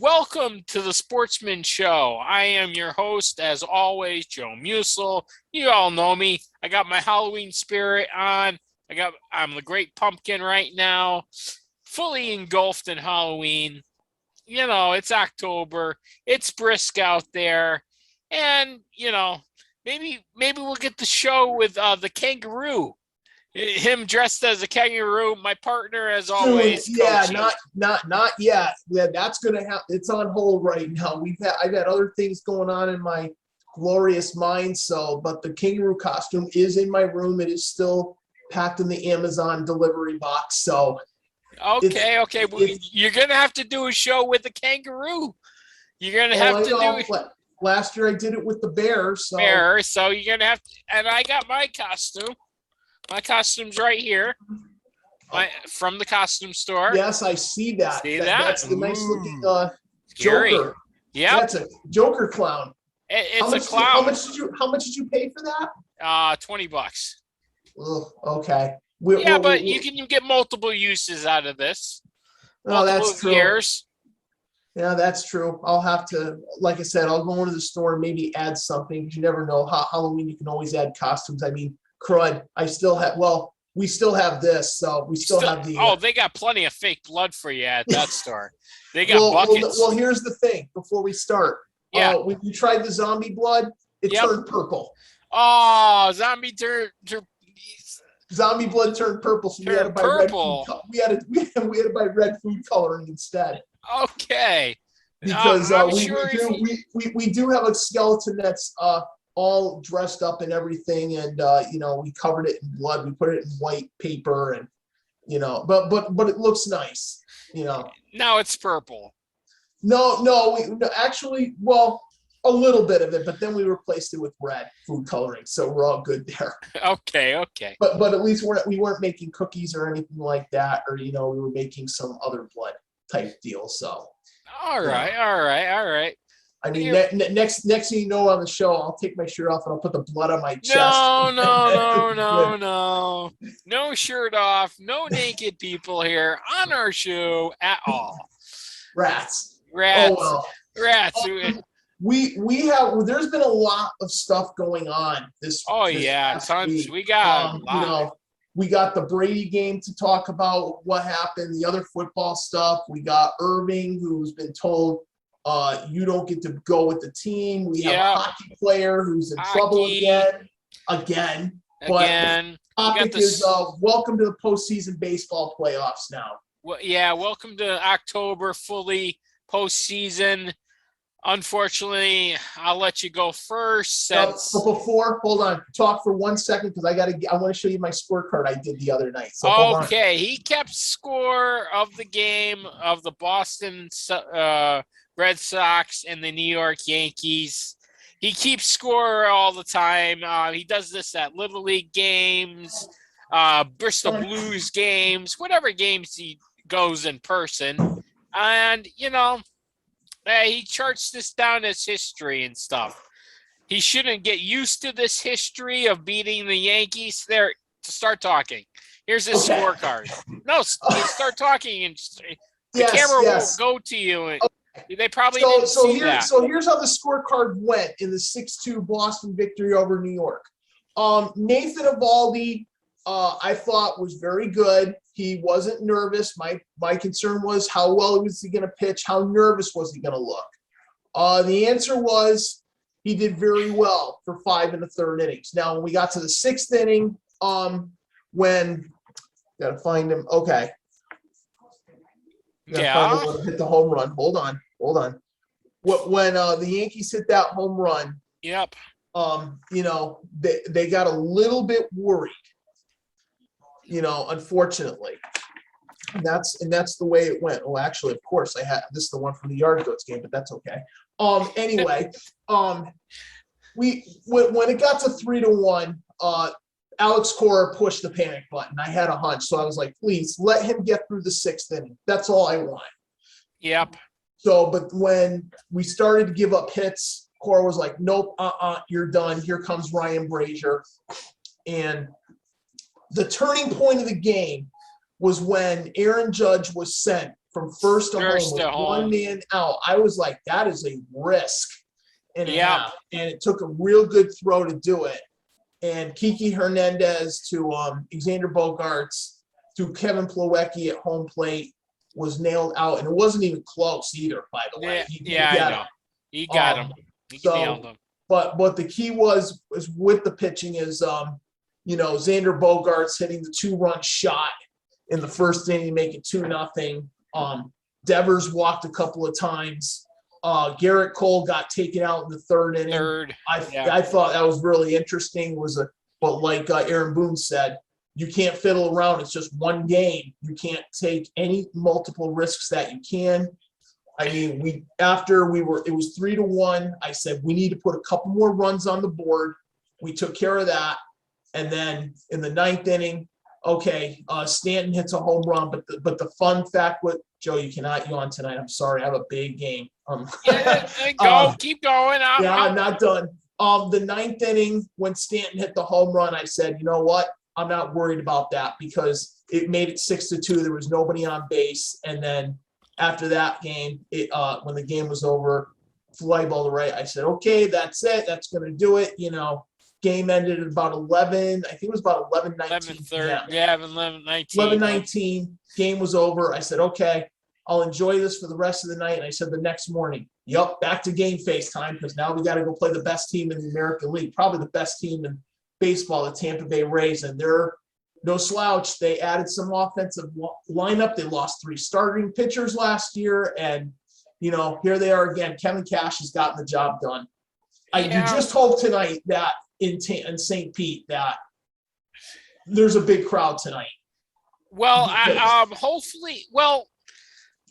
Welcome to the Sportsman Show. I am your host, as always, Joe Musel. You all know me. I got my Halloween spirit on. I'm the Great Pumpkin right now, fully engulfed in Halloween. You know, it's October. It's brisk out there, and maybe we'll get the show with the kangaroo. Him dressed as a kangaroo. My partner, as always, yeah, Coachy. not yet. Yeah, that's gonna happen. It's on hold right now. I've had other things going on in my glorious mind. But the kangaroo costume is in my room. It is still packed in the Amazon delivery box. So Okay. You're gonna have to do a show with the kangaroo. You're gonna have to do Last year I did it with the bear. So you're gonna have to. And I got my costume. My costume's right here. From the costume store. Yes, I see that. See that? That's the nice looking Joker. Yeah, that's a Joker clown. It's a clown. How much did you pay for that? $20. Ugh, okay. But you can get multiple uses out of this. Oh, that's true. Years. Yeah, that's true. I'll have to, like I said, I'll go into the store and maybe add something, because you never know. Halloween, you can always add costumes. I mean, crud. We still have this, so we still have the. They got plenty of fake blood for you at that store. They got buckets. Well, here's the thing. Before we start, when you tried the zombie blood, it turned purple. Oh, zombie blood turned purple, so we had to buy purple. We had to buy red food coloring instead. Okay. Because we do have a skeleton that's all dressed up and everything, and we covered it in blood. We put it in white paper, and but it looks nice. Now it's purple. No, actually, a little bit of it, but then we replaced it with red food coloring, so we're all good there. Okay. But at least we weren't making cookies or anything like that, or we were making some other blood type deal. So. All right. I mean, next thing you know on the show, I'll take my shirt off and I'll put the blood on my chest. No shirt off. No naked people here on our show at all. Rats. Oh, well. Rats. There's been a lot of stuff going on this. Tons. Week. We got a lot. We got the Brady game to talk about, what happened, the other football stuff. We got Irving, who's been told, you don't get to go with the team. We have a hockey player who's in trouble again. But topic is welcome to the postseason baseball playoffs now. Well, welcome to October, fully postseason. Unfortunately, I'll let you go first. But before, hold on, talk for 1 second, because I want to show you my scorecard I did the other night. So he kept score of the game of the Boston Red Sox and the New York Yankees. He keeps score all the time. He does this at Little League games, Bristol Blues games, whatever games he goes in person. And, he charts this down as history and stuff. He shouldn't get used to this history of beating the Yankees. There, to start talking. Here's his scorecard. No, start talking, and the camera won't go to you. And they probably didn't see that. So here's how the scorecard went in the 6-2 Boston victory over New York. Nathan Eovaldi, I thought was very good. He wasn't nervous. My concern was, how well was he going to pitch? How nervous was he going to look? The answer was, he did very well for 5 1/3 innings. Now, when we got to the 6th inning, gotta find him. Okay. Hit the home run. Hold on. When the Yankees hit that home run, yep. They got a little bit worried. Unfortunately, and that's the way it went. Well, actually, of course, this is the one from the Yard Goats game, but that's okay. Anyway, when it got to 3-1, Alex Cora pushed the panic button. I had a hunch, so I was like, please let him get through the 6th inning. That's all I want. Yep. So, but when we started to give up hits, Cora was like, nope, you're done. Here comes Ryan Brazier, and the turning point of the game was when Aaron Judge was sent from first to home First with to one home. man out. I was like, that is a risk and a Yep. half. And it took a real good throw to do it. And Kiki Hernandez to Xander Bogaerts to Kevin Plawecki at home plate was nailed out. And it wasn't even close either, by the way. Yeah, He did yeah, I get know. him. He got him. He nailed So, him. but the key was with the pitching is, Xander Bogaerts hitting the 2-run shot in the first inning, make it 2-0. Devers walked a couple of times. Garrett Cole got taken out in the third inning. Third. I thought that was really interesting. But like Aaron Boone said, you can't fiddle around. It's just one game. You can't take any multiple risks that you can. I mean, it was 3-1. I said we need to put a couple more runs on the board. We took care of that, and then in the ninth inning, okay, Stanton hits a home run. But the fun fact with Joe, you cannot yawn tonight. I'm sorry, I have a big game. Keep going. I'm not done. The ninth inning when Stanton hit the home run, I said, you know what? I'm not worried about that because it made it 6-2. There was nobody on base, and then after that game, when the game was over, fly ball to right, I said, okay, that's it. That's going to do it. Game ended at about 11. I think it was about 11:19. 11:19. 11:19. Game was over. I said, okay, I'll enjoy this for the rest of the night. And I said the next morning, yep, back to game face time because now we got to go play the best team in the American League, probably the best team in baseball, the Tampa Bay Rays, and they're no slouch. They added some offensive lineup. They lost 3 starting pitchers last year, and here they are again. Kevin Cash has gotten the job done. You just hope tonight that in St. Pete that there's a big crowd tonight. Well, hopefully. Well,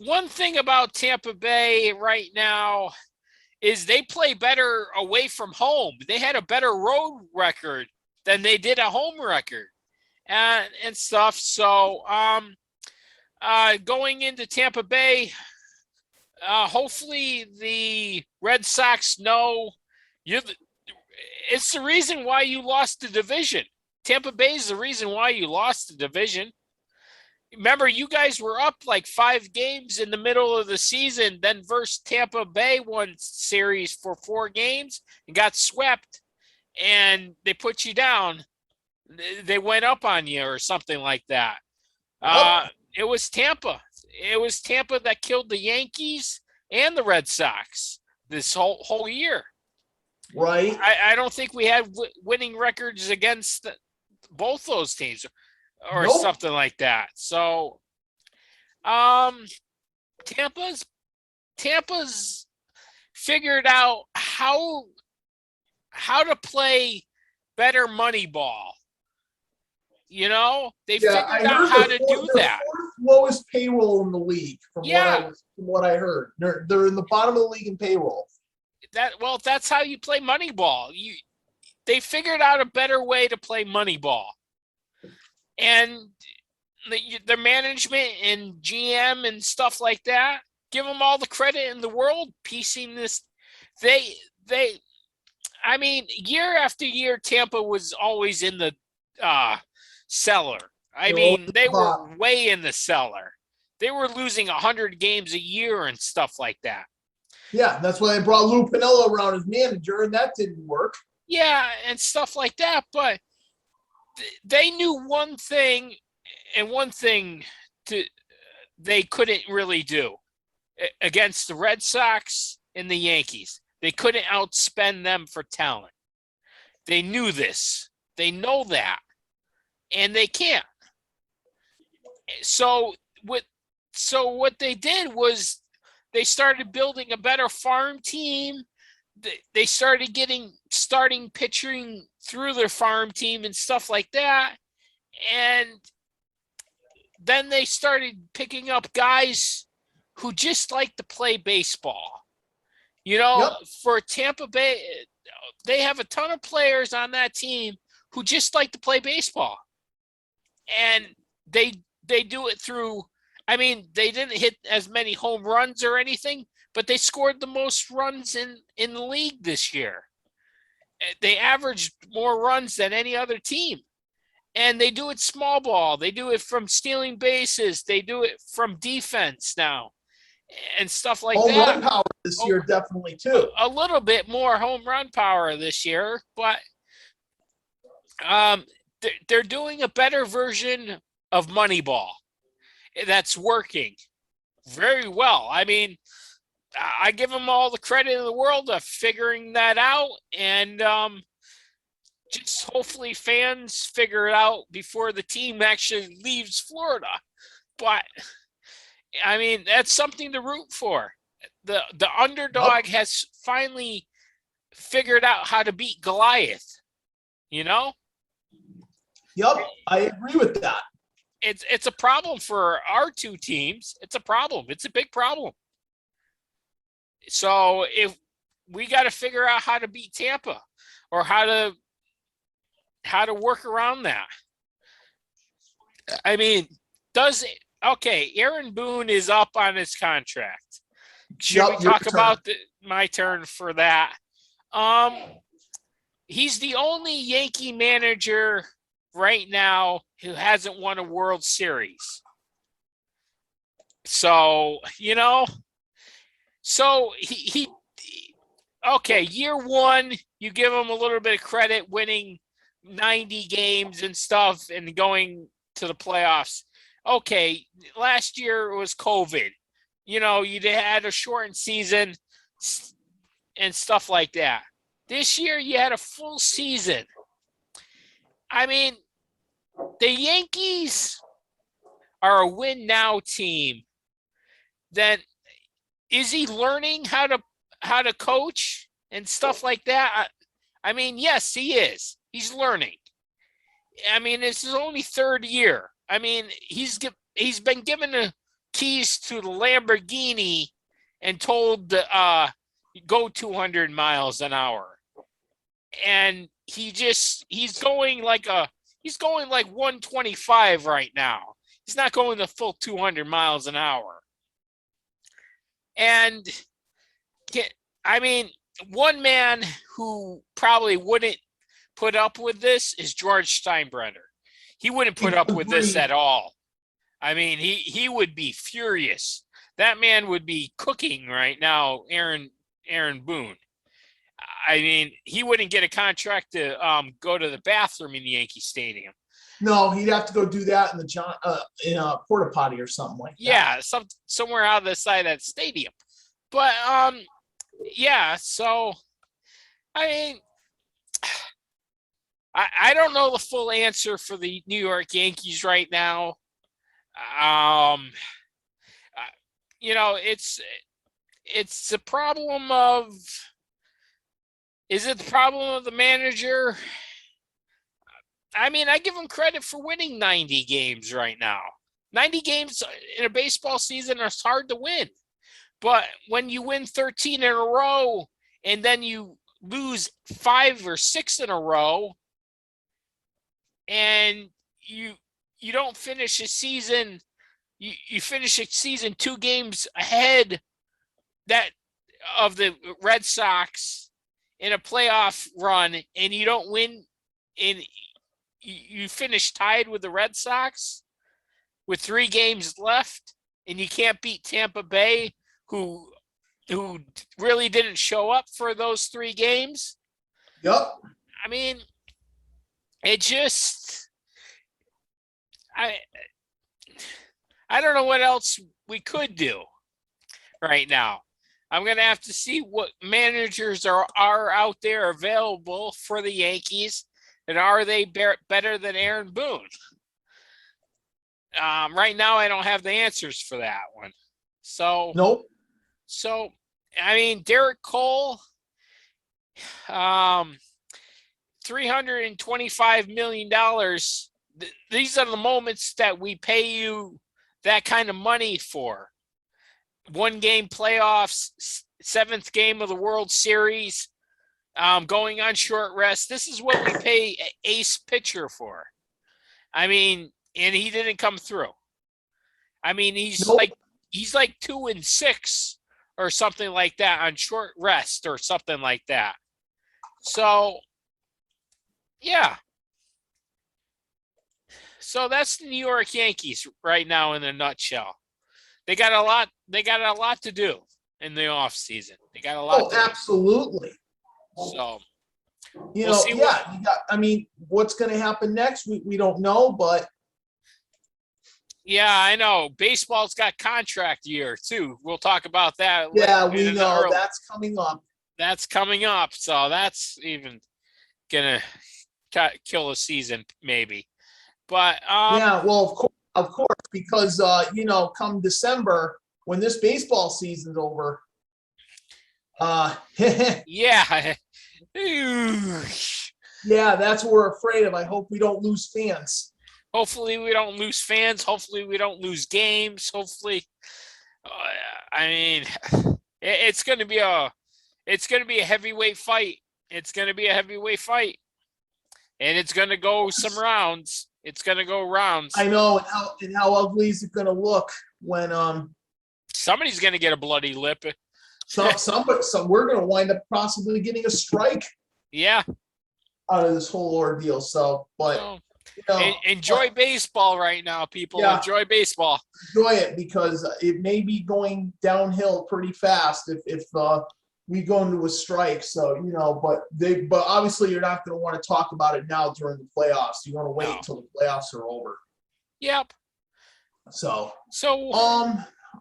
one thing about Tampa Bay right now is they play better away from home. They had a better road record than they did a home record and stuff. So going into Tampa Bay, hopefully the Red Sox know it's the reason why you lost the division. Tampa Bay is the reason why you lost the division. Remember, you guys were up like 5 games in the middle of the season, then versus Tampa Bay won series for 4 games and got swept, and they put you down. They went up on you or something like that. It was Tampa. It was Tampa that killed the Yankees and the Red Sox this whole year. Right. I don't think we had winning records against both those teams or something like that. So, Tampa's figured out how to play better money ball. They figured out how to do that. Fourth lowest payroll in the league, from what I heard. They're in the bottom of the league in payroll. That's how you play money ball. They figured out a better way to play money ball, and the management and GM and stuff like that, give them all the credit in the world piecing this. I mean, year after year, Tampa was always in the cellar. I mean, they were way in the cellar. They were losing 100 games a year and stuff like that. Yeah, that's why they brought Lou Piniella around as manager, and that didn't work. Yeah, and stuff like that. But they knew one thing, and one thing they couldn't really do against the Red Sox and the Yankees. They couldn't outspend them for talent. They knew this. They know that. And they can't. So what they did was they started building a better farm team. They started getting starting pitching through their farm team and stuff like that. And then they started picking up guys who just like to play baseball. For Tampa Bay, they have a ton of players on that team who just like to play baseball. And they do it through, I mean, they didn't hit as many home runs or anything, but they scored the most runs in the league this year. They averaged more runs than any other team. And they do it small ball. They do it from stealing bases. They do it from defense now and stuff like Home that. run power this Oh, year, definitely too. a little bit more home run power this year, but um, they're doing a better version of Moneyball that's working very well. I mean, I give them all the credit in the world of figuring that out, and just hopefully fans figure it out before the team actually leaves Florida. But I mean, that's something to root for. The underdog Yep. has finally figured out how to beat Goliath. You know, Yep. I agree with that. it's a problem for our two teams. It's a problem. It's a big problem. So if we got to figure out how to beat Tampa or how to work around that. I mean, does it okay, Aaron Boone is up on his contract. Should we Yep. Your talk turn. about my turn for that? Um he's the only Yankee manager right now who hasn't won a World Series. So, he okay, year one, you give him a little bit of credit winning 90 games and stuff and going to the playoffs. Okay, last year it was COVID. You had a shortened season and stuff like that. This year you had a full season. I mean, the Yankees are a win now team. Then is he learning how to coach and stuff like that? I mean, yes, he is. He's learning. I mean, it's his only third year. I mean, he's been given the keys to the Lamborghini and told to go 200 miles an hour, and he's going like 125 right now. He's not going the full 200 miles an hour, and I mean, one man who probably wouldn't put up with this is George Steinbrenner. He wouldn't put up with this Agreed. at all. I mean, he would be furious. That man would be cooking right now, Aaron Boone. I mean, he wouldn't get a contract to go to the bathroom in the Yankee Stadium. No, he'd have to go do that in the in a porta potty or something like that. Yeah, somewhere out of the side of that stadium. But yeah. So I mean, I don't know the full answer for the New York Yankees right now. Um, it's the problem of is it the problem of the manager? I mean, I give him credit for winning 90 games right now. 90 games in a baseball season is hard to win. But when you win 13 in a row and then you lose 5 or 6 in a row and you don't finish a season, you finish a season 2 games ahead that of the Red Sox in a playoff run and you don't win and you finish tied with the Red Sox with 3 games left and you can't beat Tampa Bay who really didn't show up for those 3 games. Yep. I mean, it just I don't know what else we could do right now. I'm going to have to see what managers are out there available for the Yankees, and are they better than Aaron Boone? Right now, I don't have the answers for that one. Nope. So I mean, Derek Cole, $325 million. These are the moments that we pay you that kind of money for. 1 game playoffs, 7th game of the World Series, going on short rest. This is what we pay an ace pitcher for. I mean, and he didn't come through. I mean, he's Nope. like 2-6 or something like that on short rest or something like that. So, yeah. So that's the New York Yankees right now in a nutshell. They got a lot. They got a lot to do in the off season. They got a lot Oh, to do. absolutely. So You we'll know, see what. yeah, you got, I mean, what's going to happen next? We don't know, but Yeah, I know. Baseball's got contract year too. We'll talk about that yeah, in we the know early. that's coming up. That's coming up. So that's even gonna kill a season maybe. But Yeah, well, of course, because you know, come December when this baseball season's over, yeah, yeah. that's what we're afraid of. I hope we don't lose fans. Hopefully we don't lose fans. Hopefully we don't lose games. Hopefully, uh, I mean, it's going to be a heavyweight fight. It's going to be a heavyweight fight, and it's going to go some rounds. It's going to go rounds. I know, and how ugly is it going to look when Somebody's going to get a bloody lip. so we're going to wind up possibly getting a strike Yeah. out of this whole ordeal. So, but So, you know, enjoy baseball right now, people. Yeah. Enjoy baseball. enjoy it because it may be going downhill pretty fast if we go into a strike. So you know, but obviously you're not going to want to talk about it now during the playoffs. You want to wait No. until the playoffs are over. Yep. So So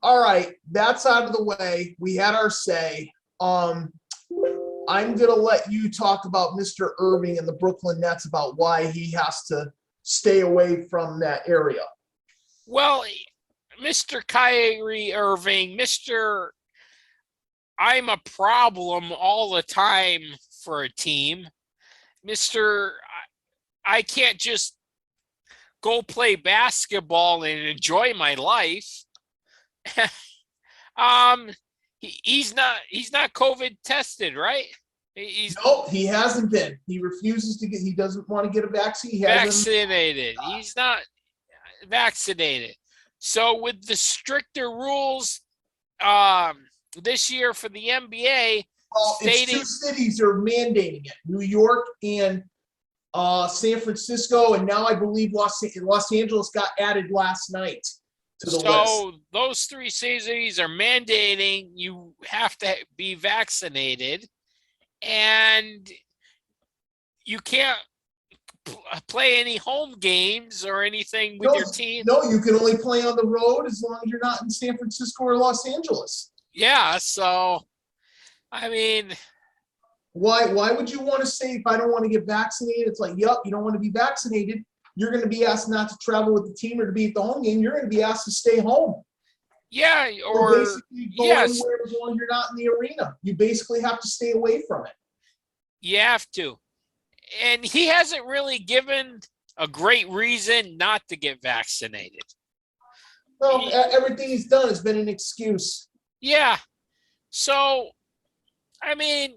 all right, that's out of the way. We had our say. I'm gonna let you talk about Mr. Irving and the Brooklyn Nets about why he has to stay away from that area. well, Mr. Kyrie Irving, Mr. I'm a problem all the time for a team. Mr. I can't just go play basketball and enjoy my life. um he's not COVID tested, right? He's No, he hasn't been. He refuses to get. He doesn't want to get a vaccine. He hasn't. vaccinated. He's not vaccinated. So with the stricter rules this year for the NBA Well, it's stating two cities are mandating it: New York and San Francisco, and now I believe Los Angeles got added last night to the list. so those three cities are mandating you have to be vaccinated, and you can't play any home games or anything with your team. No, you can only play on the road as long as you're not in San Francisco or Los Angeles. Yeah, so I mean, Why would you want to say if I don't want to get vaccinated? It's like, yep, you don't want to be vaccinated. You're going to be asked not to travel with the team or to be at the home game. You're going to be asked to stay home. yeah, Or basically go yes, anywhere as long as you're not in the arena. You basically have to stay away from it. you have to. And he hasn't really given a great reason not to get vaccinated. Well, everything he's done has been an excuse. Yeah. So, I mean,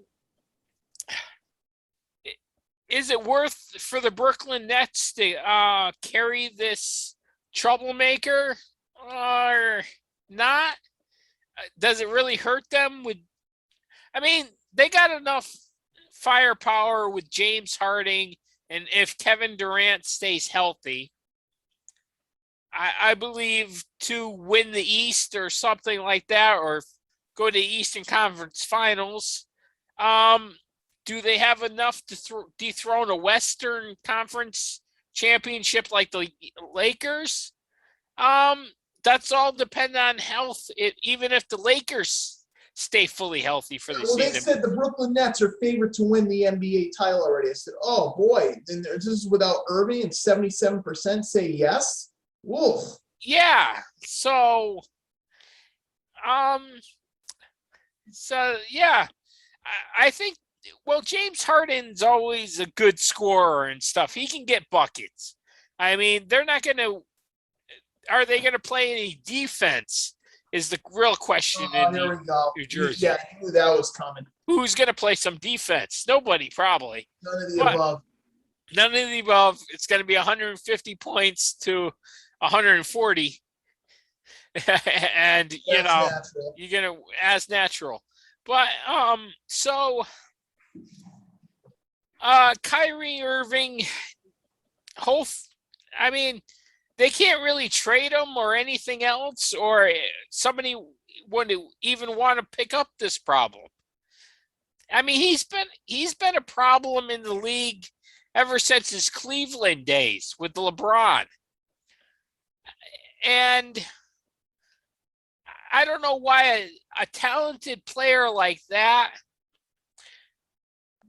is it worth for the Brooklyn Nets to carry this troublemaker or not? Does it really hurt them? I mean, they got enough firepower with James Harden, and if Kevin Durant stays healthy, I believe to win the East or something like that, or go to the Eastern Conference Finals. Do they have enough to dethrone a Western Conference championship like the Lakers? That's all depend on health. Even if the Lakers stay fully healthy for the Well, they season. said the Brooklyn Nets are favored to win the NBA title already. I said, oh boy, and this is without Irving, and 77% say yes. Wolf. Yeah. So, yeah, I think. Well, James Harden's always a good scorer and stuff. He can get buckets. I mean, they're not going to. Are they going to play any defense? Is the real question in There we go. New Jersey. Yeah, I knew that was coming. Who's going to play some defense? Nobody, probably. None of the above. None of the above. It's going to be 150 points to 140. And, you know, natural. you're going to, as natural. But, so, Kyrie Irving, I mean, they can't really trade him or anything else, or somebody wouldn't even want to pick up this problem. I mean, he's been a problem in the league ever since his Cleveland days with LeBron. And I don't know why a talented player like that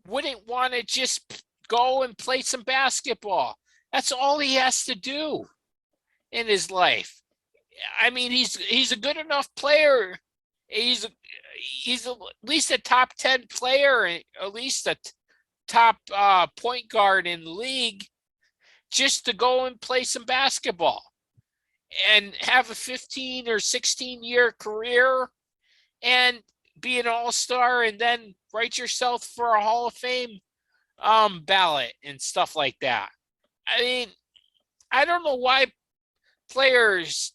wouldn't want to just go and play some basketball. That's all he has to do in his life. I mean, he's a good enough player. He's at least a top 10 player, at least a top point guard in the league, just to go and play some basketball and have a 15 or 16-year career and be an all-star and then write yourself for a Hall of Fame ballot and stuff like that. I mean, I don't know why players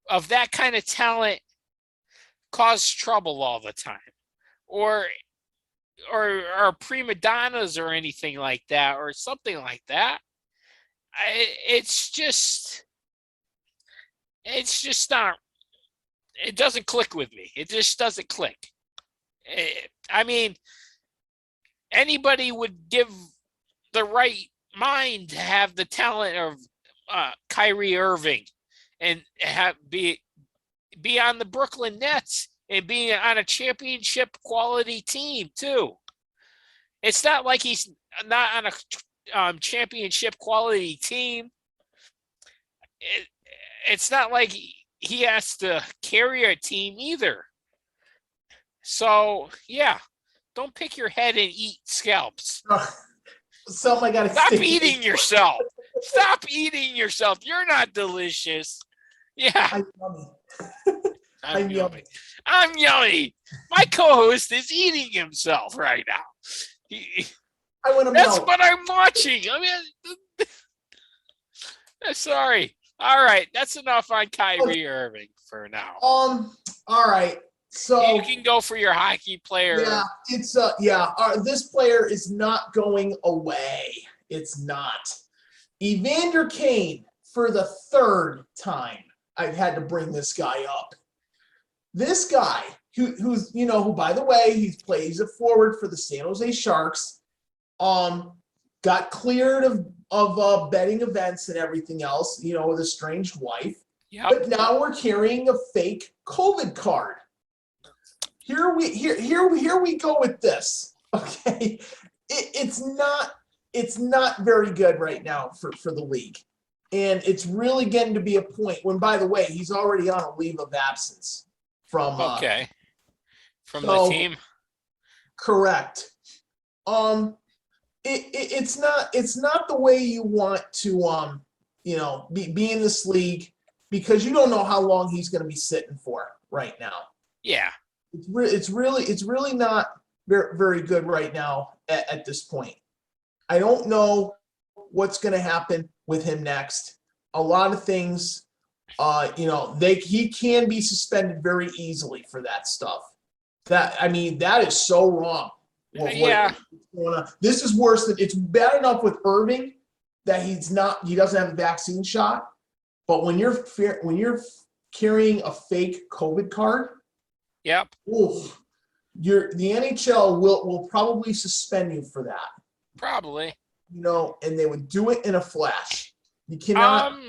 of that kind of talent cause trouble all the time, or are prima donnas or anything like that, or something like that. It's just not. It doesn't click with me. It just doesn't click. I mean, anybody would give the right mind to have the talent of Kyrie Irving and be on the Brooklyn Nets and be on a championship quality team too. It's not like he's not on a championship quality team. It's not like he has to carry a team either. So yeah, don't pick your head and eat scalps. I gotta stop eating yourself. Stop eating yourself. You're not delicious. Yeah. I'm yummy. I'm yummy. I'm yummy. My co-host is eating himself right now. That's what I'm watching. I mean, sorry. All right, that's enough on Kyrie Irving for now. All right. So you can go for your hockey player. Yeah, it's this player is not going away. It's not. Evander Kane, for the third time, I've had to bring this guy up. This guy, who's who by the way, he's a forward for the San Jose Sharks. Got cleared of betting events and everything else, with a strange wife. Yep. But now we're carrying a fake COVID card. Here we go with this. Okay, it's not very good right now for the league, and it's really getting to be a point when, by the way, he's already on a leave of absence from the team. Correct. It's not the way you want to be in this league, because you don't know how long he's going to be sitting for right now. Yeah. It's really not very, very good right now at this point. I don't know what's going to happen with him next. A lot of things, he can be suspended very easily for that stuff. That is so wrong. Yeah. This is worse than it's bad enough with Irving that he doesn't have a vaccine shot, but when you're carrying a fake COVID card. Yep. Oof, the NHL will probably suspend you for that. Probably. And they would do it in a flash. You cannot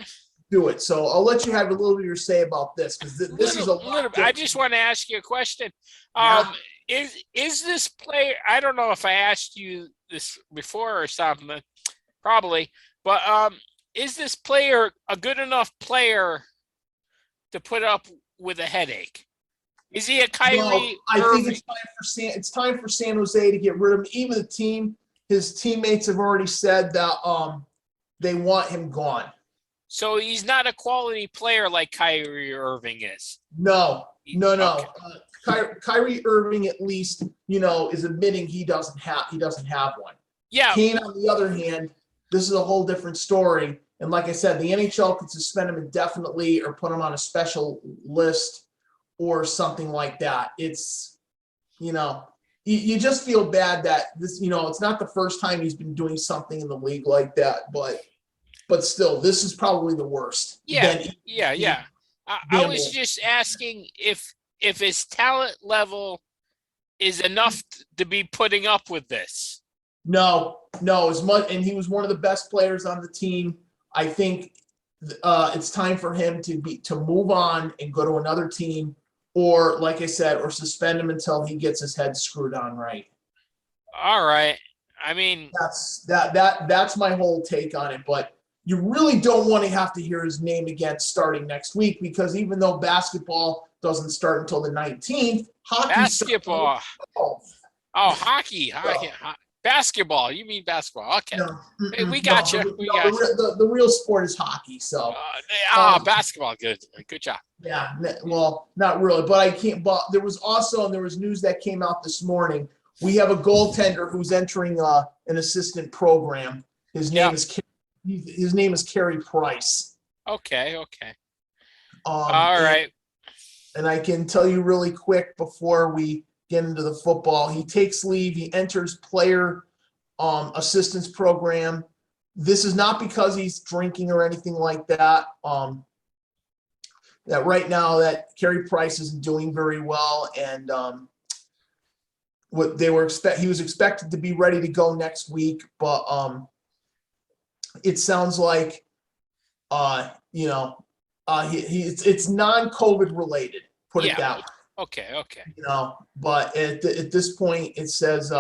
do it. So I'll let you have a little bit of your say about this, because this is a lot. I just want to ask you a question. Is this player? I don't know if I asked you this before or something. Probably, but is this player a good enough player to put up with a headache? Is he a Kyrie? No, I think it's time for San Jose to get rid of him. Even his teammates have already said that they want him gone. So he's not a quality player like Kyrie Irving is. No. Kyrie Irving, at least, is admitting he doesn't have one. Yeah. Kane, on the other hand, this is a whole different story. And like I said, the NHL could suspend him indefinitely or put him on a special list or something like that. It's, you just feel bad that this, it's not the first time he's been doing something in the league like that, but but still, this is probably the worst. Yeah, yeah. I was Gamble. just asking if his talent level is enough to be putting up with this. No, as much, and he was one of the best players on the team. I think it's time for him to move on and go to another team, or like I said, or suspend him until he gets his head screwed on right. All right. I mean, That's my whole take on it. But you really don't want to have to hear his name again starting next week, because even though basketball doesn't start until the 19th, hockey basketball. starts. Oh, hockey. Basketball. You mean basketball? Okay. No, Hey, we got you. The real sport is hockey. So, basketball. Good job. yeah. Well, not really, but I can't. But there was news that came out this morning. We have a goaltender who's entering an assistant program. His name is Carey Price. Okay. All And, right. And I can tell you really quick before we get into the football. He takes leave. He enters player assistance program. This is not because he's drinking or anything like that. That right now that Carey Price isn't doing very well, and what they were he was expected to be ready to go next week, but it sounds like it's non-COVID related. Put it that way. Okay. But at this point, it says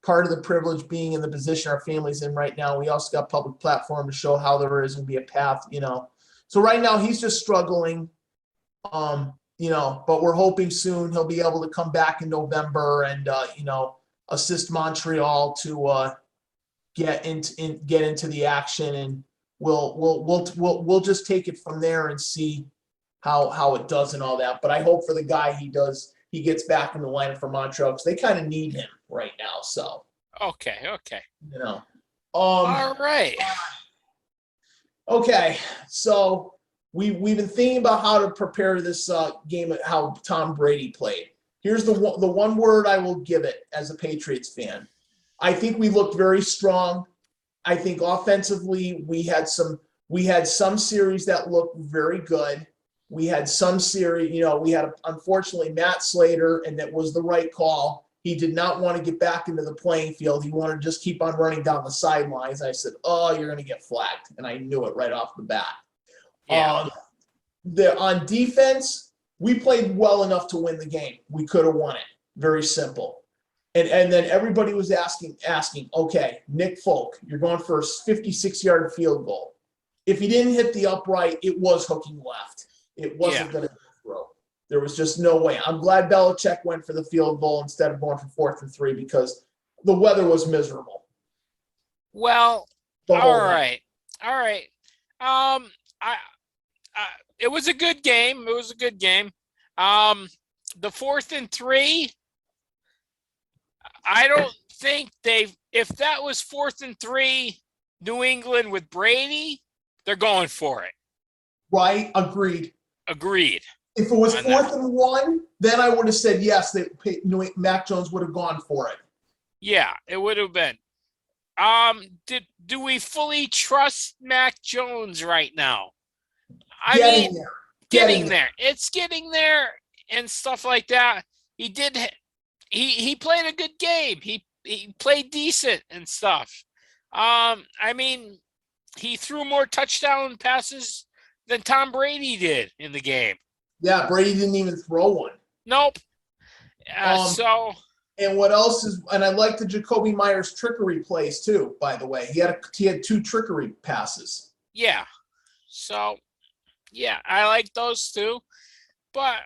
part of the privilege being in the position our family's in right now. We also got public platform to show how there is going to be a path. So right now he's just struggling. But we're hoping soon he'll be able to come back in November and assist Montreal to get into the action, and we'll just take it from there and see how it does and all that. But I hope for the guy he gets back in the lineup for Montreal, because they kind of need him right now. So okay. All right. Okay, so we've been thinking about how to prepare this game, how Tom Brady played. Here's the one word I will give it as a Patriots fan. I think we looked very strong. I think offensively we had some series that looked very good. We had some series, we had unfortunately Matt Slater, and that was the right call. He did not want to get back into the playing field. He wanted to just keep on running down the sidelines. I said, "Oh, you're going to get flagged," and I knew it right off the bat. Yeah. On defense, we played well enough to win the game. We could have won it. Very simple. And then everybody was asking, okay, Nick Folk, you're going for a 56-yard field goal. If he didn't hit the upright, it was hooking left. It wasn't going to throw. There was just no way. I'm glad Belichick went for the field goal instead of going for 4th and 3, because the weather was miserable. Well, all right. It was a good game. The 4th and 3, I don't think if that was 4th and 3, New England with Brady, they're going for it. Right. Agreed. If it was 4th and 1, then I would have said yes. Mac Jones would have gone for it. Yeah, it would have been. Do we fully trust Mac Jones right now? Getting there. It's getting there and stuff like that. He played a good game. He played decent and stuff. He threw more touchdown passes than Tom Brady did in the game. Yeah, Brady didn't even throw one. Nope. And what else is? And I like the Jacoby Myers trickery plays too. By the way, he had 2 trickery passes. Yeah. So, yeah, I like those too. But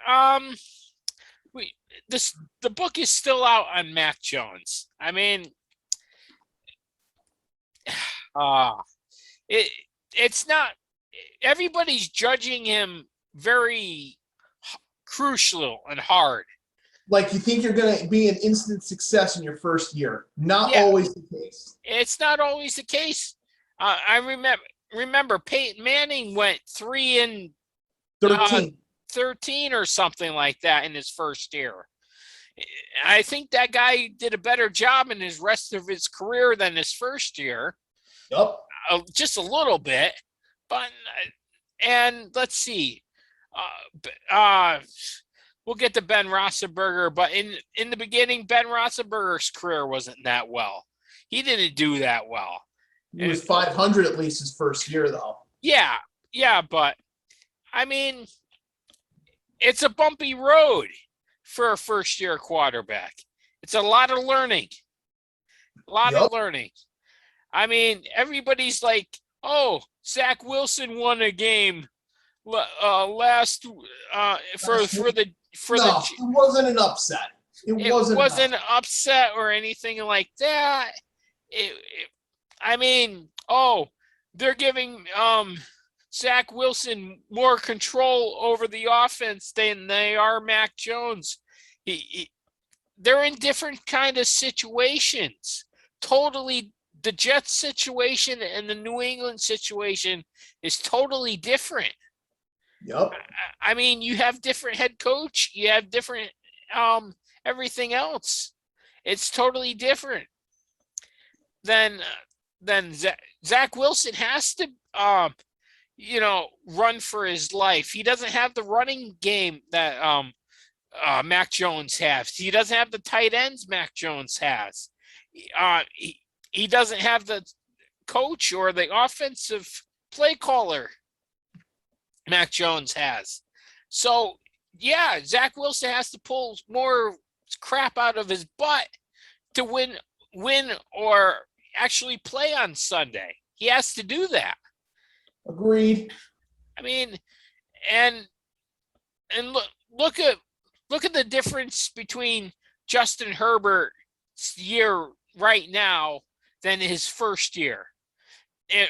the book is still out on Mac Jones. It's not. Everybody's judging him very crucial and hard. Like you think you're going to be an instant success in your first year. Not always the case. It's not always the case. I remember Peyton Manning went 3-13 or something like that in his first year. I think that guy did a better job in his rest of his career than his first year. Yep. Just a little bit. But and let's see. Uh, we'll get to Ben Roethlisberger, but in the beginning, Ben Roethlisberger's career wasn't that well. He didn't do that well. He was 500 at least his first year, though. Yeah, yeah, but I mean, it's a bumpy road for a first-year quarterback. It's a lot of learning. A lot of learning. I mean, everybody's like, "Oh, Zach Wilson won a game last for the No, it wasn't an upset. It wasn't an upset or anything like that. I mean, oh, they're giving Zach Wilson more control over the offense than they are Mac Jones. They're in different kind of situations. Totally, the Jets situation and the New England situation is totally different. Yep. I mean, you have different head coach, you have different everything else. It's totally different. Then Zach Wilson has to run for his life. He doesn't have the running game that Mac Jones has. He doesn't have the tight ends Mac Jones has. He doesn't have the coach or the offensive play caller Mac Jones has. So, yeah, Zach Wilson has to pull more crap out of his butt to win or actually play on Sunday. He has to do that. Agreed. I mean, and look at the difference between Justin Herbert's year right now than his first year,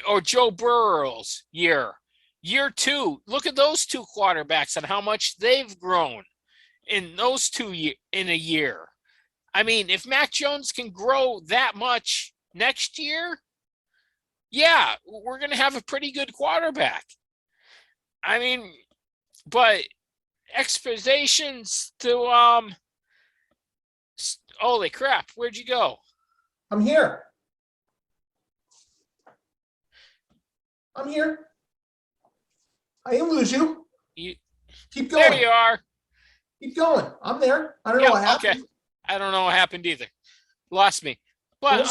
or Joe Burrow's year. Year two, look at those two quarterbacks and how much they've grown in those in a year. I mean, if Mac Jones can grow that much next year, yeah, we're going to have a pretty good quarterback. I mean, but expectations to holy crap, where'd you go? I'm here. I didn't lose you. Keep going. There you are. Keep going. I'm there. I don't know what happened. Okay. I don't know what happened either. Lost me. But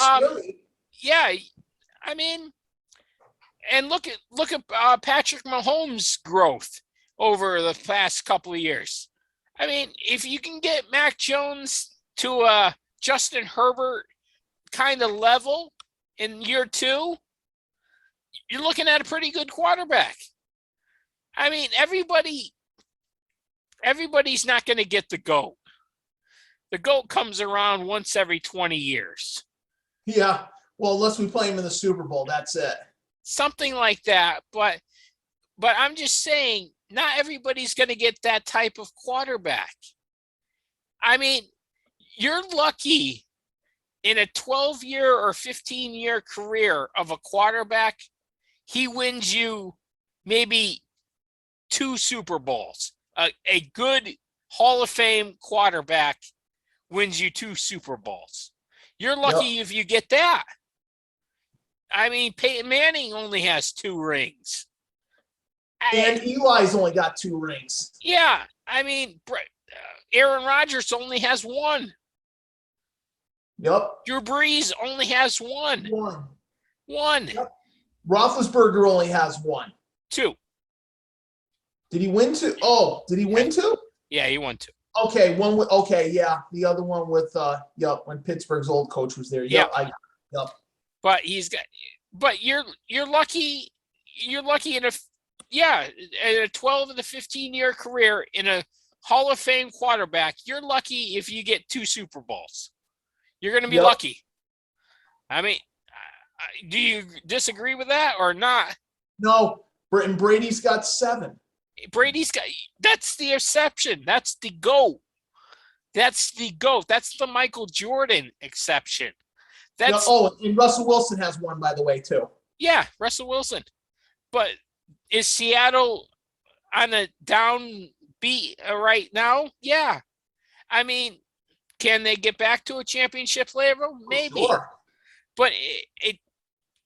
yeah, I mean, and look at Patrick Mahomes' growth over the past couple of years. I mean, if you can get Mac Jones to a Justin Herbert kind of level in year two, you're looking at a pretty good quarterback. I mean, everybody's not going to get the GOAT. The GOAT comes around once every 20 years. Yeah. Well, unless we play him in the Super Bowl, that's it. Something like that. But I'm just saying, not everybody's going to get that type of quarterback. I mean, you're lucky in a 12-year or 15-year career of a quarterback, he wins you maybe 2 Super Bowls. A good Hall of Fame quarterback wins you 2 Super Bowls. You're lucky if you get that. I mean, Peyton Manning only has 2 rings. And Eli's only got 2 rings. Yeah. I mean, Aaron Rodgers only has 1. Yep. Drew Brees only has 1. 1. Yep. Roethlisberger only has 1. 2. Did he win 2? Oh, did he win 2? Yeah, he won 2. Okay, yeah. The other one with when Pittsburgh's old coach was there. Yep. But you're lucky in a 12 and a 15-year career in a Hall of Fame quarterback, you're lucky if you get 2 Super Bowls. You're going to be lucky. I mean, do you disagree with that or not? No, Brady's got 7. That's the exception. That's the GOAT. That's the Michael Jordan exception. And Russell Wilson has 1, by the way, too. Yeah, Russell Wilson. But is Seattle on a down beat right now? Yeah. I mean, can they get back to a championship level? Maybe. Sure. But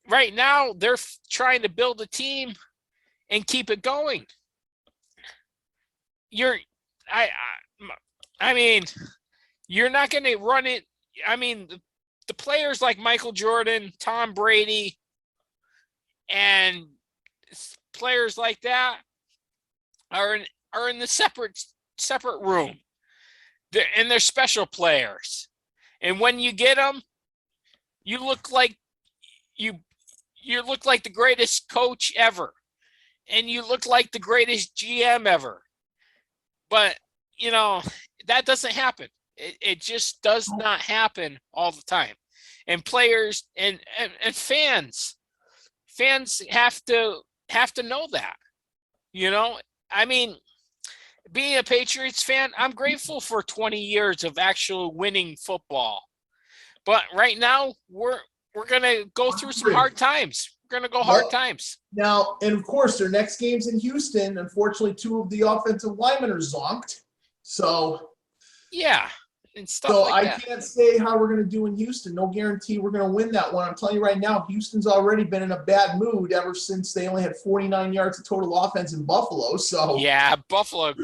right now they're trying to build a team and keep it going. You're, I, I mean, you're not going to run it. I mean, the players like Michael Jordan, Tom Brady, and players like that are in the separate room. They're special players, and when you get them, you look like you look like the greatest coach ever, and you look like the greatest GM ever. But that doesn't happen. It just does not happen all the time. And players and fans have to know that. I mean, being a Patriots fan, I'm grateful for 20 years of actual winning football. But right now, we're gonna go through some hard times. We're gonna go hard times. Now, and of course, their next game's in Houston. Unfortunately, 2 of the offensive linemen are zonked. So yeah, and stuff so like I can't say how we're going to do in Houston. No guarantee we're going to win that one. I'm telling you right now, Houston's already been in a bad mood ever since they only had 49 yards of total offense in Buffalo. So yeah, Buffalo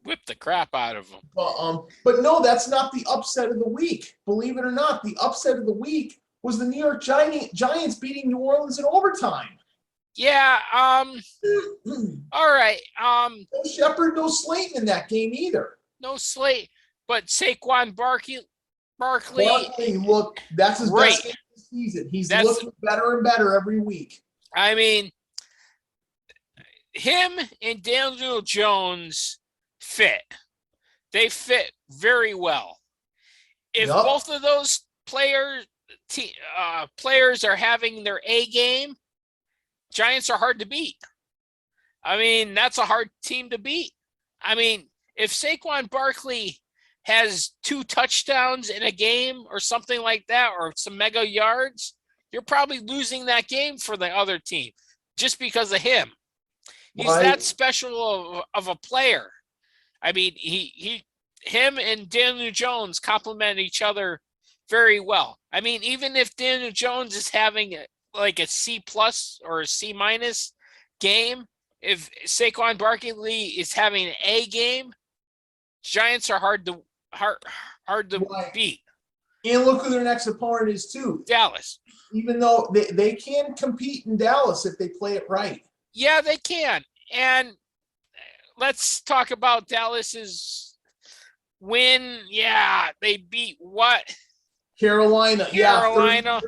whipped the crap out of them. But no, that's not the upset of the week. Believe it or not, the upset of the week was the New York Giants beating New Orleans in overtime. Yeah. All right. No Shepard, no Slayton in that game either. No Slate, but Saquon Barkley, look, that's his best game of the season. He's looking better and better every week. I mean, him and Daniel Jones fit. They fit very well. If both of those players are having their A game, Giants are hard to beat. I mean, that's a hard team to beat. I mean, if Saquon Barkley has 2 touchdowns in a game or something like that, or some mega yards, you're probably losing that game for the other team just because of him. He's that special of a player. I mean, him and Daniel Jones complement each other very well. I mean, even if Daniel Jones is having like a C+ or a C- game, if Saquon Barkley is having an A game, Giants are hard to beat. And look who their next opponent is too. Dallas. Even though they can compete in Dallas if they play it right. Yeah, they can. And let's talk about Dallas's win. Yeah, they beat what? Carolina. Carolina.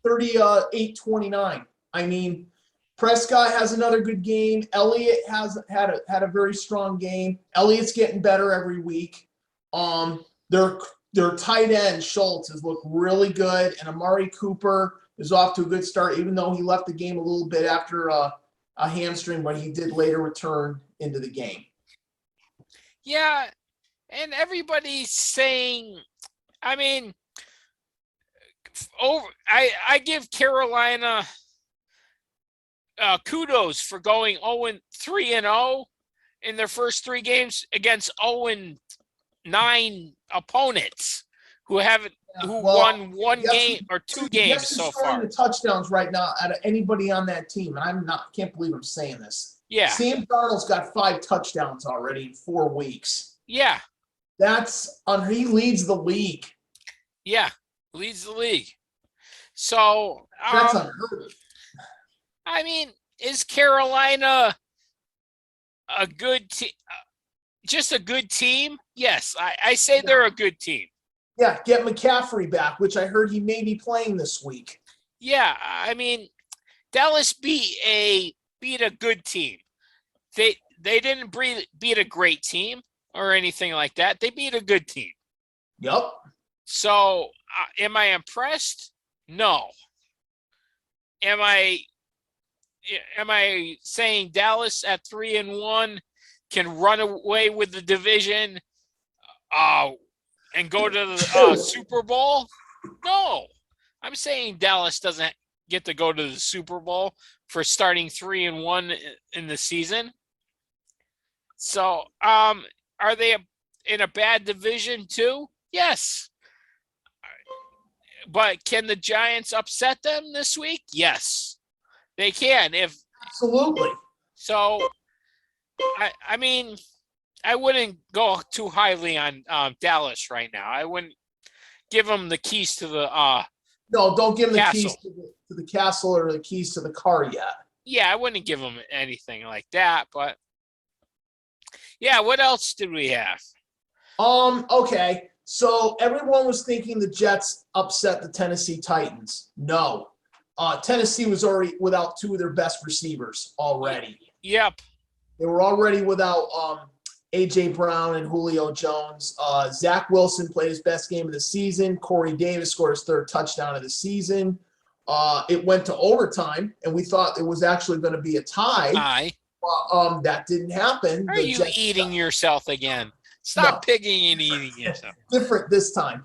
Yeah, 38-29. I mean, Prescott has another good game. Elliott has had a very strong game. Elliott's getting better every week. Their tight end Schultz has looked really good, and Amari Cooper is off to a good start, even though he left the game a little bit after a hamstring, but he did later return into the game. Yeah, and everybody's saying, I mean, I give Carolina kudos for going 0-3-0 in their first 3 games against 0-9 opponents who won one game or 2 games so far. The touchdowns right now out of anybody on that team, and can't believe I'm saying this. Yeah, Sam Darnold's got 5 touchdowns already in 4 weeks. Yeah, he leads the league. Yeah, leads the league. So that's unheard of. I mean, is Carolina a good team? Just a good team? Yes, I say they're a good team. Yeah, get McCaffrey back, which I heard he may be playing this week. Yeah, I mean, Dallas beat a good team. They didn't beat a great team or anything like that. They beat a good team. Yep. So, am I impressed? No. Am I saying Dallas at 3-1 can run away with the division and go to the Super Bowl? No. I'm saying Dallas doesn't get to go to the Super Bowl for starting 3-1 in the season. So, are they in a bad division too? Yes. But can the Giants upset them this week? Yes, they can. Absolutely. So I mean, I wouldn't go too highly on Dallas right now. I wouldn't give them the keys to the No, don't give them the keys castle. to the castle or the keys to the car yet. Yeah, I wouldn't give them anything like that. But yeah, what else did we have? Okay. So everyone was thinking the Jets upset the Tennessee Titans. No. Tennessee was already without two of their best receivers already. Yep. They were already without A.J. Brown and Julio Jones. Zach Wilson played his best game of the season. Corey Davis scored his third touchdown of the season. It went to overtime, and we thought it was actually going to be a tie. That didn't happen. Are The you Jets eating yourself again? Stop picking and eating yourself. different this time.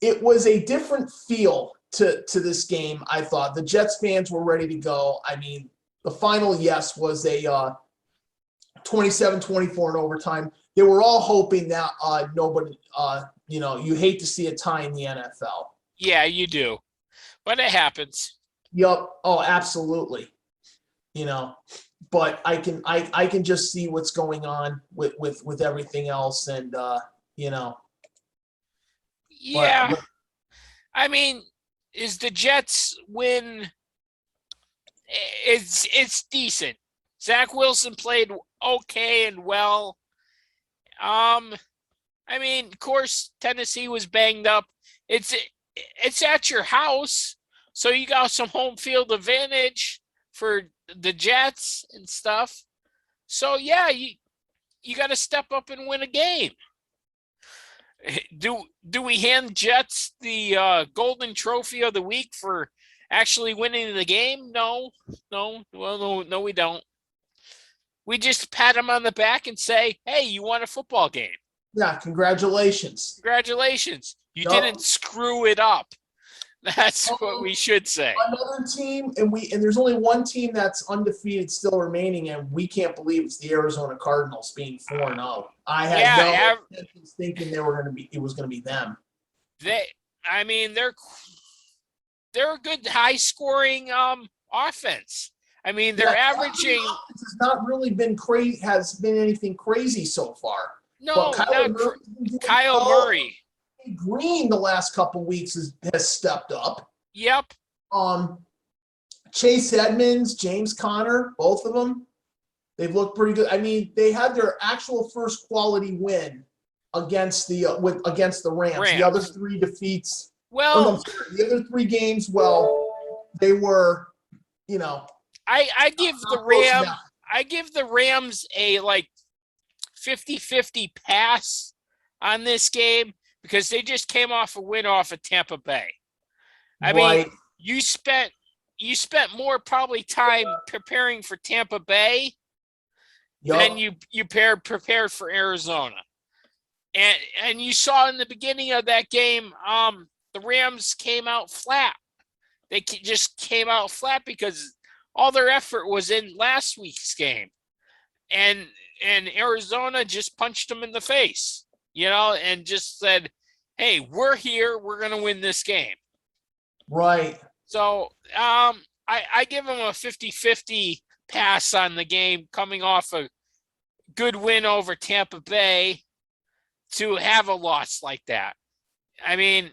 It was a different feel to this game. I thought the Jets fans were ready to go. I mean, the final yes was a 27-24 in overtime. They were all hoping that nobody, you hate to see a tie in the NFL. Yeah, you do, but it happens. Yep. Oh, absolutely. But I can just see what's going on with everything else, and Yeah, but I mean, is the Jets win? It's decent. Zach Wilson played okay and well. I mean, of course, Tennessee was banged up. It's at your house, so you got some home field advantage for the Jets and stuff. So yeah, you got to step up and win a game. Do we hand Jets the golden trophy of the week for actually winning the game? No. Well, no, we don't. We just pat them on the back and say, "Hey, you won a football game. yeah, congratulations. Congratulations. You Yep. didn't screw it up." That's what we should say. Another team, and there's only one team that's undefeated still remaining, and we can't believe it's the Arizona Cardinals being 4-0. I had no intentions thinking it was gonna be them. I mean, they're a good high scoring offense. I mean, they're averaging. Has not really been crazy. Has been anything crazy so far. No, but Kyle Murray. Green the last couple weeks has stepped up. Yep. Chase Edmonds, James Conner, both of them, they've looked pretty good. I mean, they had their actual first quality win against the Rams. The other three defeats. Well, the other three games. Well, they were, I give the Rams a like 50-50 pass on this game because they just came off a win off of Tampa Bay. I mean, you spent more probably time preparing for Tampa Bay than you prepared for Arizona. And you saw in the beginning of that game, the Rams came out flat. They just came out flat because all their effort was in last week's game. And Arizona just punched them in the face, and just said, "Hey, we're here. We're going to win this game." Right. So I give them a 50-50 pass on the game coming off a good win over Tampa Bay to have a loss like that. I mean,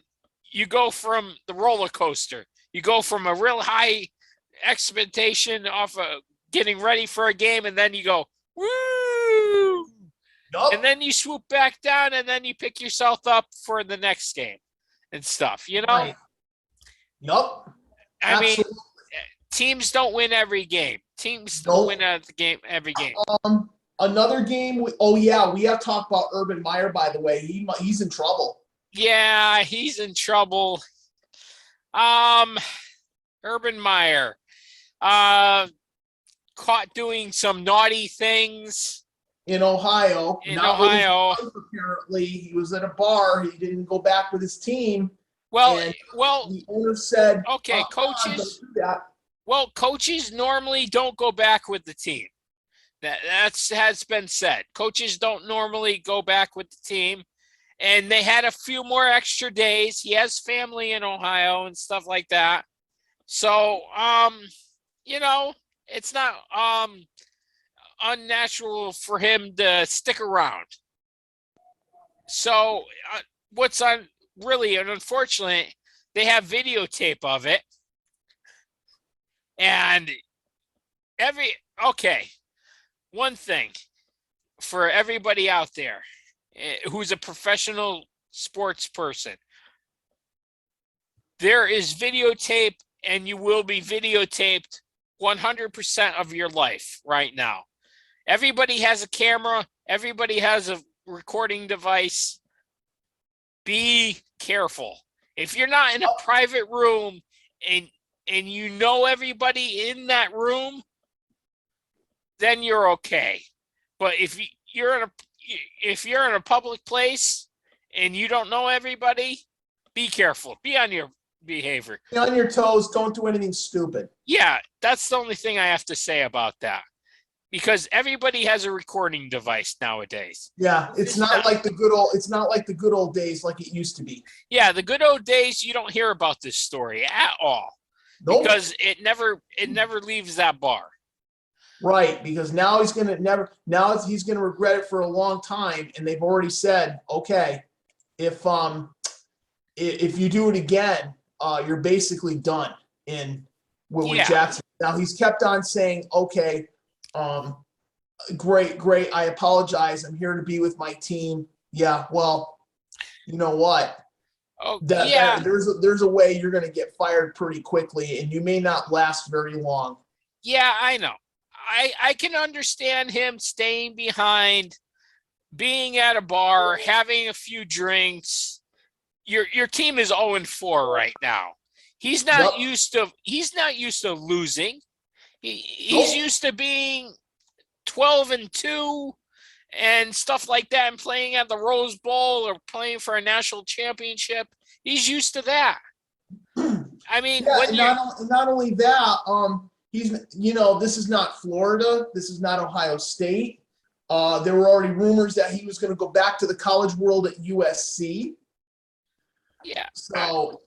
you go from the roller coaster. You go from a real high expectation off of getting ready for a game, and then you go, woo! Yep. And then you swoop back down, and then you pick yourself up for the next game and stuff, Right. Yep. I mean, teams don't win every game. Teams don't win every game. Another game. We have to talk about Urban Meyer, by the way. He's in trouble. Yeah, he's in trouble. Urban Meyer, caught doing some naughty things in Ohio. Ohio, apparently, he was at a bar. He didn't go back with his team. Well, the owner said, "Okay, coaches." Well, coaches normally don't go back with the team. Has been said. Coaches don't normally go back with the team, and they had a few more extra days. He has family in Ohio and stuff like that. So, it's not unnatural for him to stick around. So what's on really and unfortunate, they have videotape of it, and okay, one thing for everybody out there who's a professional sports person, there is videotape, and you will be videotaped 100% of your life right now. Everybody has a camera. Everybody has a recording device. Be careful. If you're not in a private room and you know everybody in that room, then you're okay. But if you're in a public place and you don't know everybody, be careful. Be on your behavior. Be on your toes. Don't do anything stupid. Yeah, that's the only thing I have to say about that. Because everybody has a recording device nowadays. Yeah, it's not like the good old days like it used to be. Yeah, the good old days, you don't hear about this story at all. Nope. Because it never leaves that bar. Right, because now he's gonna regret it for a long time, and they've already said, okay, if you do it again, you're basically done with Jackson. Now he's kept on saying, okay, great, I apologize. I'm here to be with my team. Yeah, well, you know what? Oh, there's a way you're gonna get fired pretty quickly, and you may not last very long. Yeah, I know. I can understand him staying behind, being at a bar, having a few drinks. Your team is 0-4 right now. He's not used to losing. He's used to being 12-2 and stuff like that, and playing at the Rose Bowl or playing for a national championship. He's used to that. I mean, not only that, this is not Florida. This is not Ohio State. There were already rumors that he was going to go back to the college world at USC. Yeah. So,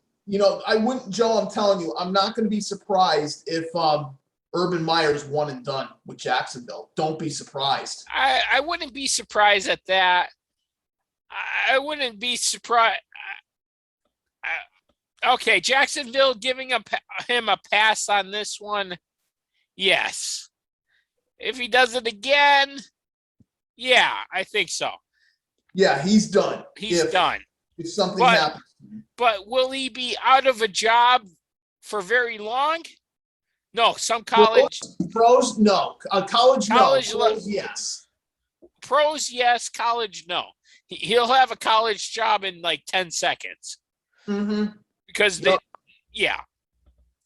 I wouldn't, Joe, I'm telling you, I'm not going to be surprised if Urban Meyer's one and done with Jacksonville. Don't be surprised. I wouldn't be surprised at that. I wouldn't be surprised. Okay, Jacksonville giving him a pass on this one. Yes. If he does it again, yeah, I think so. Yeah, he's done. He's done. If something happens. But will he be out of a job for very long? No, some college. Pros, no. College, no. Pros, yes. Pros, yes. College, no. He'll have a college job in like 10 seconds. Mm-hmm. Because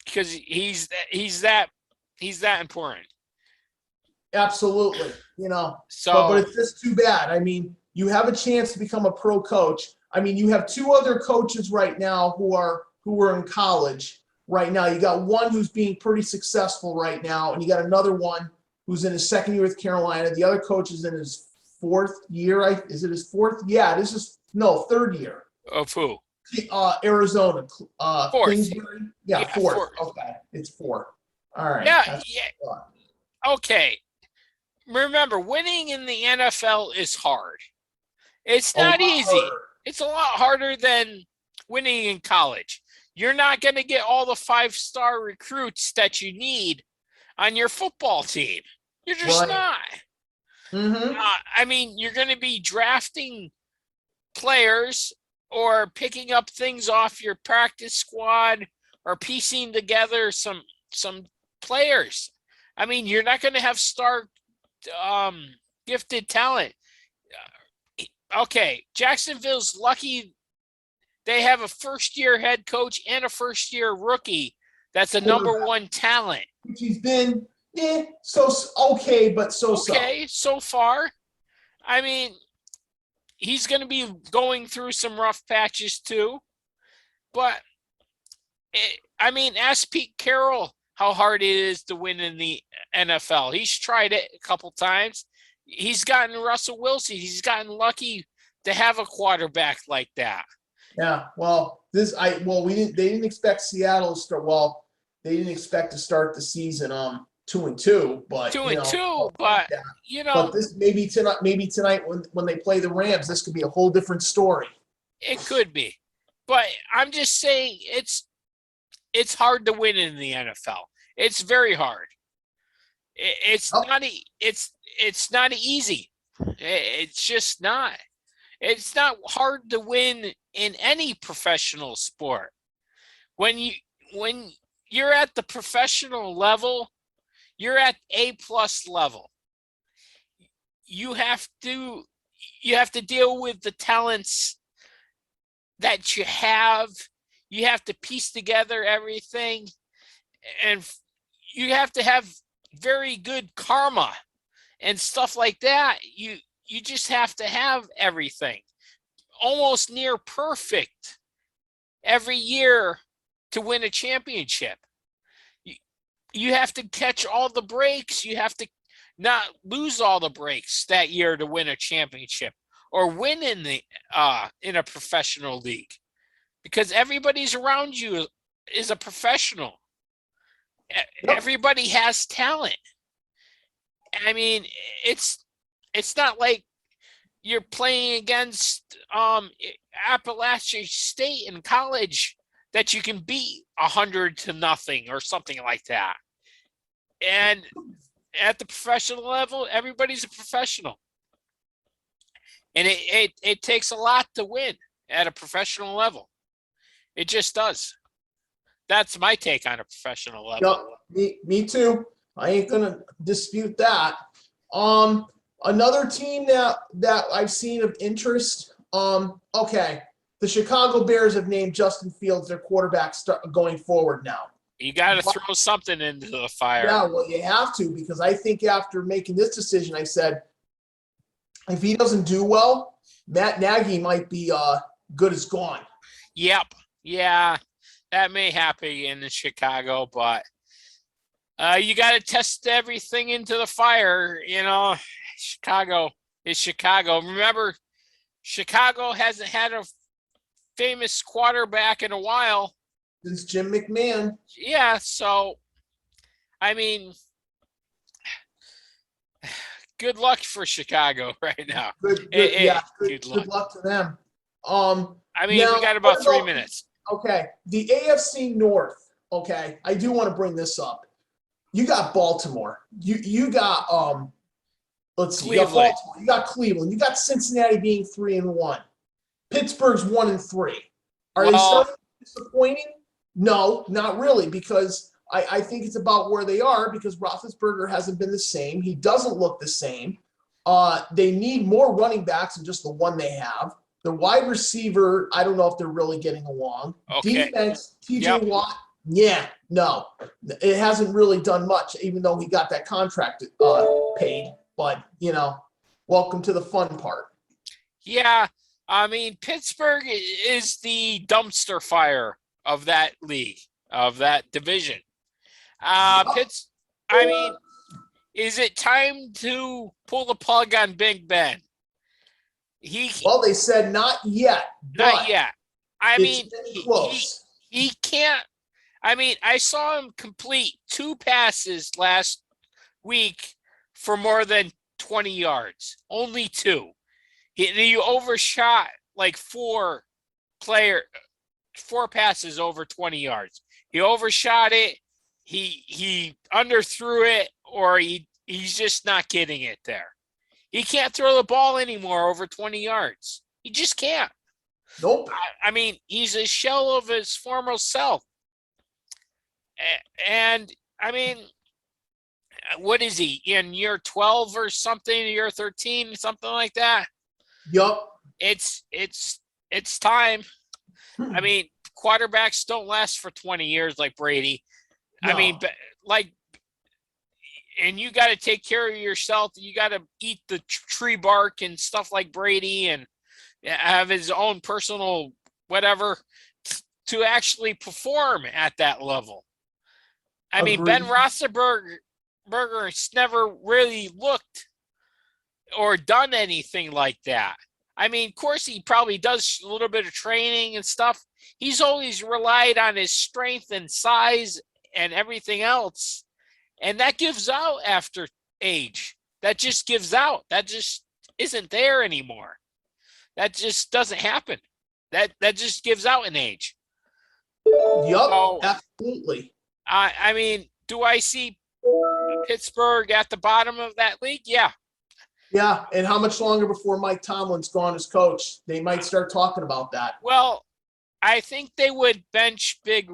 because he's that important. Absolutely. So, but it's just too bad. I mean, you have a chance to become a pro coach. I mean, you have two other coaches right now who are in college right now. You got one who's being pretty successful right now, and you got another one who's in his second year with Carolina. The other coach is in his fourth year. Is it his fourth? Yeah, third year. Of who? Arizona. Fourth. Kingsbury? Yeah, fourth. Okay, it's four. All right. Yeah. Okay. Remember, winning in the NFL is hard. It's not easy. It's a lot harder than winning in college. You're not going to get all the 5-star recruits that you need on your football team. You're just not. Mm-hmm. I mean, you're going to be drafting players or picking up things off your practice squad or piecing together some players. I mean, you're not going to have star gifted talent. Okay, Jacksonville's lucky they have a first-year head coach and a first-year rookie that's a number one talent. He's been so okay, but okay so far. I mean, he's going to be going through some rough patches too. But, ask Pete Carroll how hard it is to win in the NFL. He's tried it a couple times. He's gotten Russell Wilson. He's gotten lucky to have a quarterback like that. Yeah, well, they didn't expect Seattle to start. Well, they didn't expect to start the season 2-2, but two you and know, two, I'll take but that. you But know, this maybe tonight when they play the Rams, this could be a whole different story. it could be. But I'm just saying it's hard to win in the NFL. It's very hard. It's Oh, not it's not easy. It's just not. It's not hard to win in any professional sport. When you when you're at the professional level, you're at A+ level. You have to you have to deal with the talents that you have. You have to piece together everything, and you have to have very good karma and stuff like that. You just have to have everything almost near perfect every year to win a championship. You have to catch all the breaks. You have to not lose all the breaks that year to win a championship or win in a professional league, because everybody's around you is a professional. yep. Everybody has talent. I mean, it's it's not like you're playing against Appalachian State in college that you can beat 100-0 or something like that. And at the professional level, everybody's a professional, and it takes a lot to win at a professional level. It just does. That's my take on a professional level. Yep. Me too. I ain't gonna dispute that. Um, Another team that I've seen of interest. Okay, the Chicago Bears have named Justin Fields their quarterback going forward now. You got to But, throw something into the fire. yeah, well, you have to, because I think after making this decision, I said if he doesn't do well, Matt Nagy might be good as gone. Yep. Yeah, that may happen in Chicago, but you got to test everything into the fire. Chicago is Chicago. Remember, Chicago hasn't had a famous quarterback in a while. Since Jim McMahon. Yeah, so I mean, good luck for Chicago right now. Yeah, Good good luck. luck to them. I mean, we Now got what about 3 minutes. okay, the AFC North. Okay, I do want to bring this up. You got Baltimore. You got let's see, you got Cleveland. Baltimore. You got Cleveland. You got Cincinnati being 3-1. Pittsburgh's 1-3. Are they Well, starting disappointing? No, not really, because I think it's about where they are, because Roethlisberger hasn't been the same. He doesn't look the same. They need more running backs than just the one they have. The wide receiver, I don't know if they're really getting along. okay. Defense, TJ Yep. Watt, yeah, no. It hasn't really done much, even though he got that contract paid. But, welcome to the fun part. Yeah, I mean, Pittsburgh is the dumpster fire of that league, of that division. Pitts. I mean, is it time to pull the plug on Big Ben? Well, they said not yet, Not but yet. I it's mean, been close. he can't. I mean, I saw him complete 2 passes last week for more than 20 yards. Only 2. He overshot like 4 passes over 20 yards. He overshot it. He underthrew it, or he's just not getting it there. He can't throw the ball anymore over 20 yards. He just can't. Nope. I mean, he's a shell of his former self. And I mean, what is he in year 12 or something? Year 13, something like that. Yup. It's time. I mean, quarterbacks don't last for 20 years like Brady. No. I mean, like, and you got to take care of yourself. You got to eat the tree bark and stuff like Brady, and have his own personal whatever to actually perform at that level. I mean, Ben Agreed. Roethlisberger's never really looked or done anything like that. I mean, of course, he probably does a little bit of training and stuff. He's always relied on his strength and size and everything else. And that gives out after age. That just gives out. That just isn't there anymore. That just doesn't happen. That just gives out in age. Yup, So, absolutely. I mean, do I see Pittsburgh at the bottom of that league? Yeah. Yeah, and how much longer before Mike Tomlin's gone as coach? They might start talking about that. Well, I think they would bench big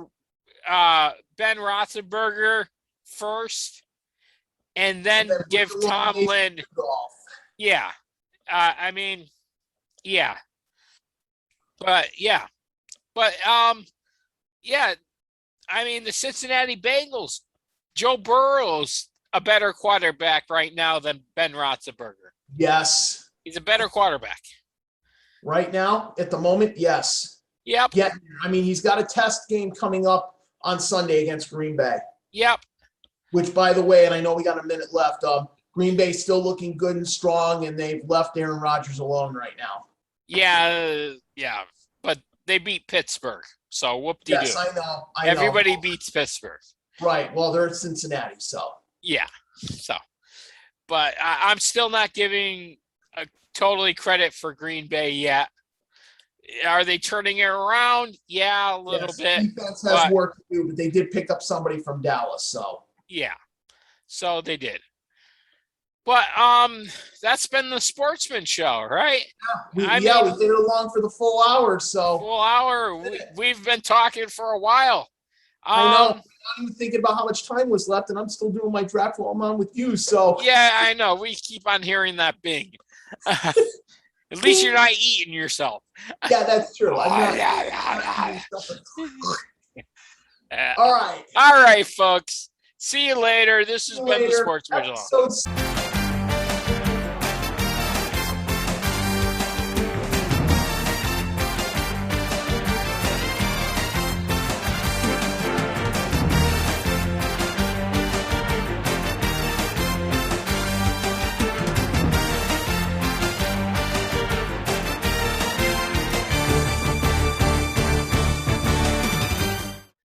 Ben Roethlisberger first, and then And then give Tomlin. Yeah, I mean, yeah, yeah, but yeah. I mean, the Cincinnati Bengals. Joe Burrow's a better quarterback right now than Ben Roethlisberger. Yes. He's a better quarterback. Right now, at the moment, yes. Yep. Yeah, I mean, he's got a test game coming up on Sunday against Green Bay. Yep. Which, by the way, and I know we got a minute left, Green Bay's still looking good and strong, and they've left Aaron Rodgers alone right now. Yeah, yeah. But they beat Pittsburgh, so whoop-de-doo. Yes, I know. Everybody beats Pittsburgh. Right. Well, they're in Cincinnati, so. Yeah. So, but I'm still not giving totally credit for Green Bay yet. Are they turning it around? Yeah, a little bit. Defense has work to do, but they did pick up somebody from Dallas, so. Yeah. So they did. But that's been the Sportsman Show, right? Yeah, we did it along for the full hour, so. Full hour. We've been talking for a while. I know. I'm even thinking about how much time was left, and I'm still doing my draft while I'm on with you. So yeah, I know. We keep on hearing that bing. At least you're not eating yourself. Yeah, that's true. All right. All right, folks. See you later. This has been the Sportsman Show.